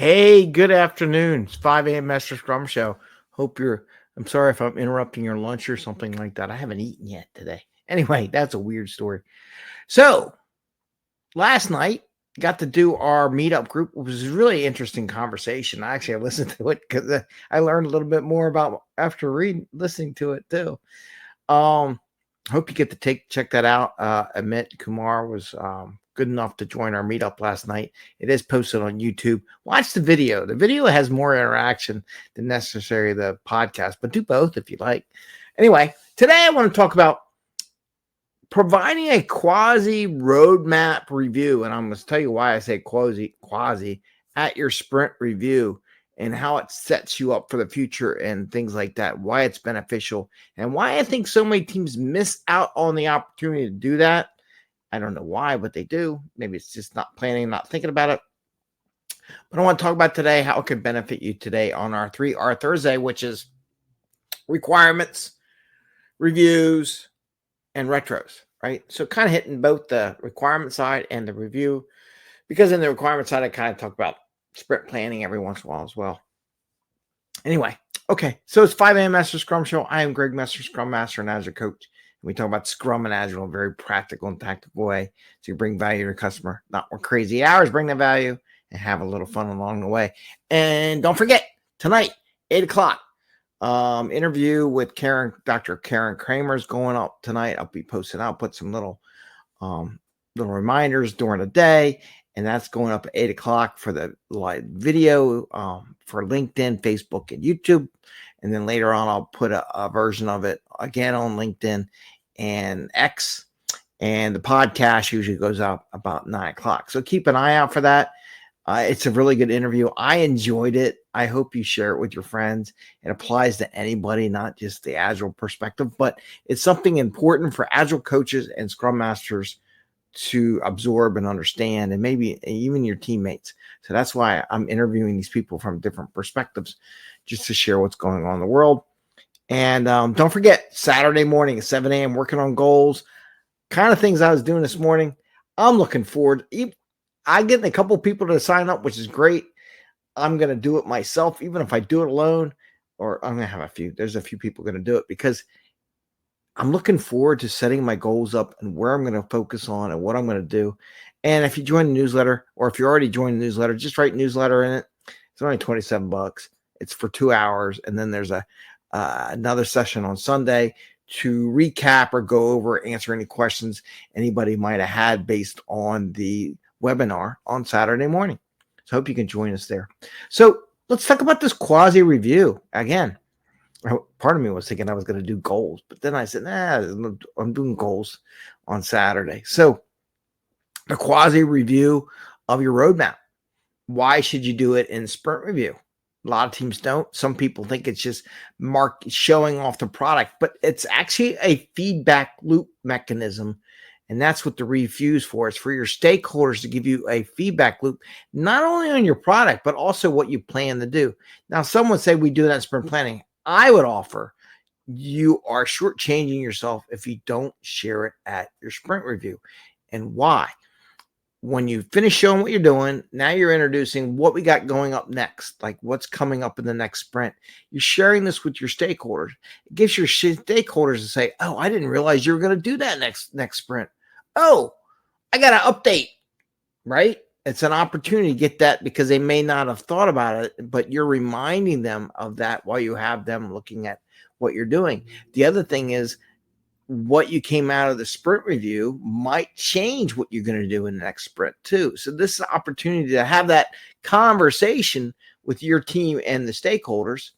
Hey, good afternoon. It's 5 a.m. Mester Scrum Show. I'm sorry if I'm interrupting your lunch or something like that. I haven't eaten yet today. Anyway, that's a weird story. So, last night, got to do our meetup group. It was a really interesting conversation. I listened to it because I learned a little bit more about after listening to it too. Hope you get to check that out. Amit Kumar was good enough to join our meetup last night. It is posted on YouTube. Watch the video. The video has more interaction than necessary the podcast, but do both if you like. Anyway, today I want to talk about providing a quasi roadmap review, and I'm going to tell you why I say quasi at your sprint review and how it sets you up for the future and things like that, why it's beneficial, and why I think so many teams miss out on the opportunity to do that. I don't know why, but they do. Maybe it's just not planning, not thinking about it. But I want to talk about today how it can benefit you today on our 3R Thursday, which is requirements, reviews, and retros, right? So kind of hitting both the requirement side and the review, because in the requirement side, I kind of talk about sprint planning every once in a while as well. Anyway, okay, so it's 5 a.m. Mester Scrum Show. I am Greg Mester, Scrum Master and Agile Coach. And we talk about Scrum and Agile in a very practical and tactical way. So you bring value to your customer, not more crazy hours, bring the value and have a little fun along the way. And don't forget, tonight, 8 o'clock, interview with Dr. Karen Kramer is going up tonight. I'll be posting. I'll put some little reminders during the day, and that's going up at 8 o'clock for the live video for LinkedIn, Facebook, and YouTube. And then later on, I'll put a version of it again on LinkedIn and X. And the podcast usually goes out about 9 o'clock. So keep an eye out for that. It's a really good interview. I enjoyed it. I hope you share it with your friends. It applies to anybody, not just the Agile perspective, but it's something important for Agile coaches and Scrum Masters to absorb and understand, and maybe even your teammates. So that's why I'm interviewing these people from different perspectives, just to share what's going on in the world. And don't forget, Saturday morning at 7 a.m., working on goals, kind of things I was doing this morning. I'm looking forward. I get a couple people to sign up, which is great. I'm going to do it myself, even if I do it alone, or I'm going to have a few. There's a few people going to do it because I'm looking forward to setting my goals up and where I'm going to focus on and what I'm going to do. And if you join the newsletter, or if you already joined the newsletter, just write newsletter in it. It's only $27. It's for 2 hours. And then there's another session on Sunday to recap or go over, answer any questions anybody might have had based on the webinar on Saturday morning. So I hope you can join us there. So let's talk about this quasi review. Again, part of me was thinking I was going to do goals, but then I said, I'm doing goals on Saturday. So the quasi review of your roadmap. Why should you do it in sprint review? A lot of teams don't. Some people think it's just showing off the product, but it's actually a feedback loop mechanism. And that's what the review is for. It's for your stakeholders to give you a feedback loop, not only on your product, but also what you plan to do. Now, some would say we do that in sprint planning. I would offer you are shortchanging yourself if you don't share it at your sprint review. And why? When you finish showing what you're doing, now you're introducing what we got going up next, like what's coming up in the next sprint. You're sharing this with your stakeholders. It gives your stakeholders to say, oh, I didn't realize you were going to do that next sprint. Oh, I got an update, right? It's an opportunity to get that because they may not have thought about it, but you're reminding them of that while you have them looking at what you're doing. The other thing is, what you came out of the sprint review might change what you're going to do in the next sprint too. So this is an opportunity to have that conversation with your team and the stakeholders,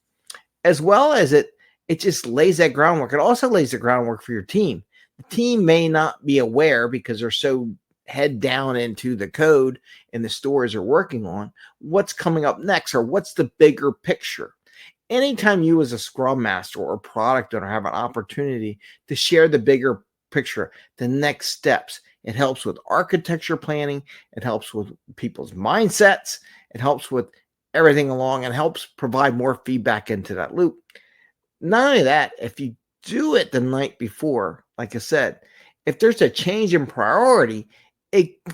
as well as it just lays that groundwork. It also lays the groundwork for your team. The team may not be aware because they're so head down into the code and the stories they're working on, what's coming up next or what's the bigger picture. Anytime you as a Scrum Master or product owner have an opportunity to share the bigger picture, the next steps, it helps with architecture planning. It helps with people's mindsets. It helps with everything along and helps provide more feedback into that loop. Not only that, if you do it the night before, like I said, if there's a change in priority,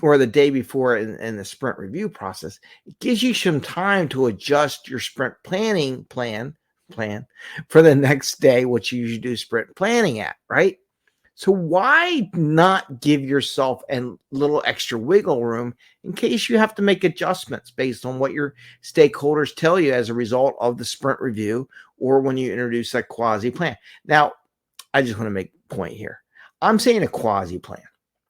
or the day before in the sprint review process, it gives you some time to adjust your sprint planning plan for the next day, what you usually do sprint planning at, right? So why not give yourself a little extra wiggle room in case you have to make adjustments based on what your stakeholders tell you as a result of the sprint review or when you introduce that quasi plan? Now, I just want to make a point here. I'm saying a quasi plan.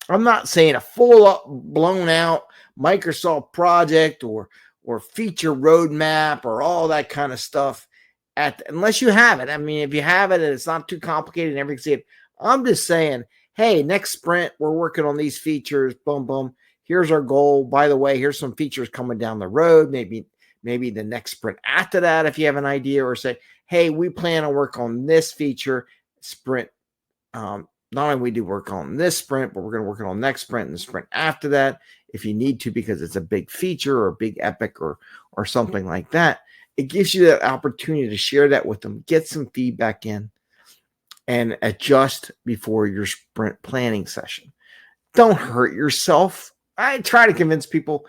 I'm not saying a full up, blown out Microsoft project or feature roadmap or all that kind of stuff. Unless you have it. I mean, if you have it and it's not too complicated and everything's it, I'm just saying, hey, next sprint, we're working on these features. Boom, boom. Here's our goal. By the way, here's some features coming down the road. Maybe the next sprint after that, if you have an idea, or say, hey, we plan to work on this feature sprint. Not only we do work on this sprint, but we're going to work on next sprint and the sprint after that, if you need to, because it's a big feature or a big epic or something like that. It gives you that opportunity to share that with them, get some feedback in, and adjust before your sprint planning session. Don't hurt yourself. I try to convince people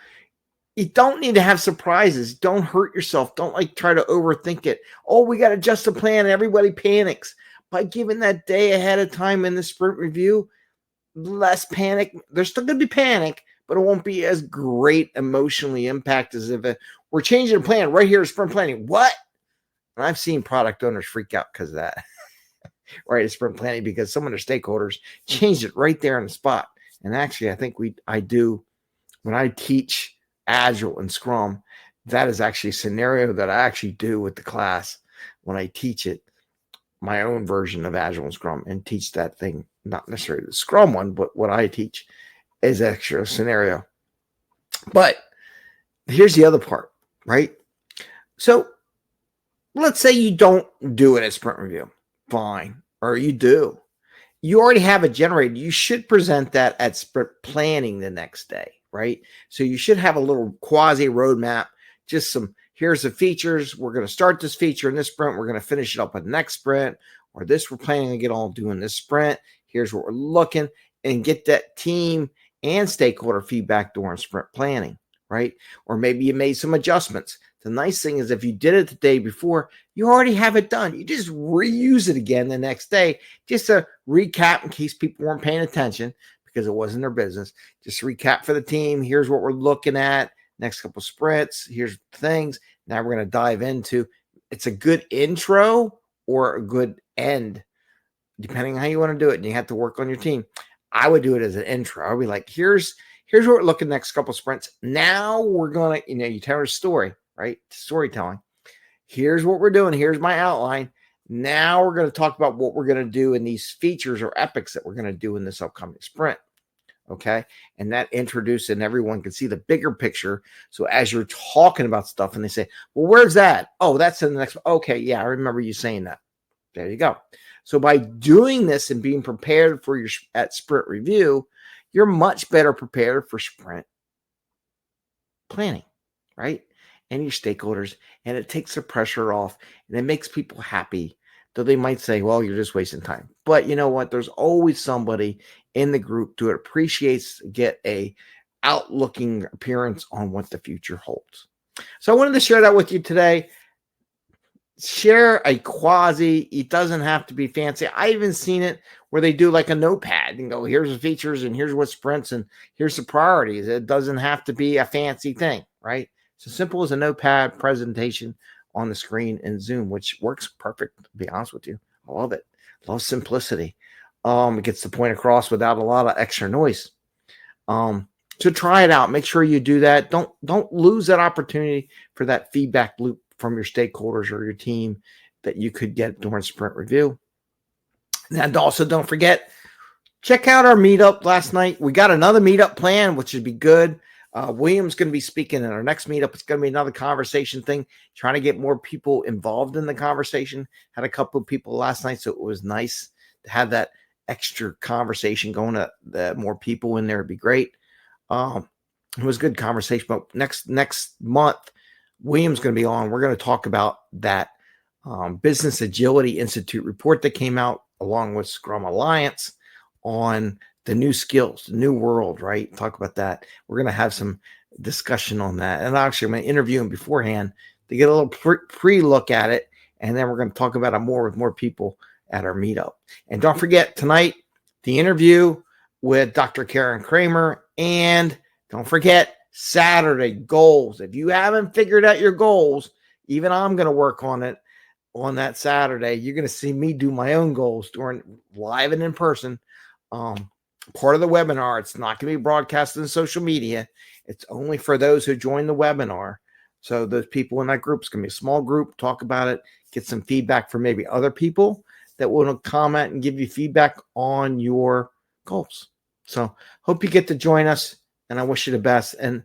you don't need to have surprises. Don't hurt yourself. Don't try to overthink it. Oh, we got to adjust the plan and everybody panics. By giving that day ahead of time in the sprint review, less panic. There's still going to be panic, but it won't be as great emotionally impact as if we're changing the plan right here at sprint planning. What? And I've seen product owners freak out because of that. Right, at sprint planning, because some of their stakeholders changed it right there on the spot. And actually, I think I do when I teach Agile and Scrum, that is actually a scenario that I actually do with the class when I teach it, my own version of Agile and Scrum, and teach that thing, not necessarily the Scrum one, but what I teach is actually a scenario. But here's the other part, right? So let's say you don't do it at sprint review. Fine. Or you do. You already have it generated. You should present that at sprint planning the next day, right? So you should have a little quasi roadmap, just here's the features. We're going to start this feature in this sprint. We're going to finish it up at the next sprint, or this we're planning to get all doing this sprint. Here's what we're looking, and get that team and stakeholder feedback during sprint planning, right? Or maybe you made some adjustments. The nice thing is if you did it the day before, you already have it done. You just reuse it again the next day, just to recap in case people weren't paying attention because it wasn't their business. Just recap for the team. Here's what we're looking at. Next couple sprints. Here's things. Now we're going to dive into. It's a good intro or a good end, depending on how you want to do it. And you have to work on your team. I would do it as an intro. I'd be like, here's what we're looking next couple sprints. Now we're going to, you tell a story. Right? Storytelling. Here's what we're doing. Here's my outline. Now we're going to talk about what we're going to do in these features or epics that we're going to do in this upcoming sprint. Okay. And that introduces, and everyone can see the bigger picture. So as you're talking about stuff and they say, well, where's that? Oh, that's in the next. Okay. Yeah. I remember you saying that. There you go. So by doing this and being prepared for at sprint review, you're much better prepared for sprint planning, right? And your stakeholders, and it takes the pressure off, and it makes people happy. Though they might say, well, you're just wasting time. But you know what? There's always somebody in the group who appreciates, get a outlooking appearance on what the future holds. So I wanted to share that with you today. Share a quasi. It doesn't have to be fancy. I even seen it where they do like a notepad and go, here's the features and here's what sprints and here's the priorities. It doesn't have to be a fancy thing, right? So simple as a notepad presentation on the screen in Zoom, which works perfect, to be honest with you. I love it. Love simplicity. It gets the point across without a lot of extra noise. So try it out. Make sure you do that. Don't lose that opportunity for that feedback loop from your stakeholders or your team that you could get during sprint review. And also don't forget, check out our meetup last night. We got another meetup plan, which would be good. William's going to be speaking in our next meetup. It's going to be another conversation thing, trying to get more people involved in the conversation. Had a couple of people last night, so it was nice to have that extra conversation going. The more people in there would be great. It was a good conversation. But next month, William's going to be on. We're going to talk about that Business Agility Institute report that came out along with Scrum Alliance on the new skills, the new world, right? Talk about that. We're going to have some discussion on that. And actually, I'm going to interview him beforehand to get a little pre-look at it. And then we're going to talk about it more with more people at our meetup. And don't forget tonight, the interview with Dr. Karen Kramer. And don't forget Saturday goals. If you haven't figured out your goals, even I'm going to work on it on that Saturday. You're going to see me do my own goals during live and in person. Part of the webinar. It's not going to be broadcasted in social media. It's only for those who join the webinar. So those people in that group, it's going to be a small group, talk about it, get some feedback from maybe other people that will comment and give you feedback on your goals. So hope you get to join us, and I wish you the best. And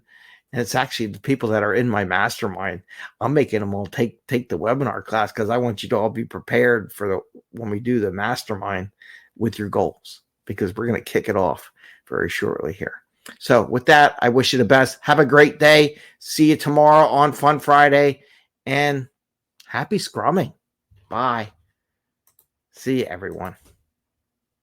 it's actually the people that are in my mastermind. I'm making them all take the webinar class because I want you to all be prepared for when we do the mastermind with your goals, because we're going to kick it off very shortly here. So with that, I wish you the best. Have a great day. See you tomorrow on Fun Friday, and happy scrumming. Bye. See you, everyone.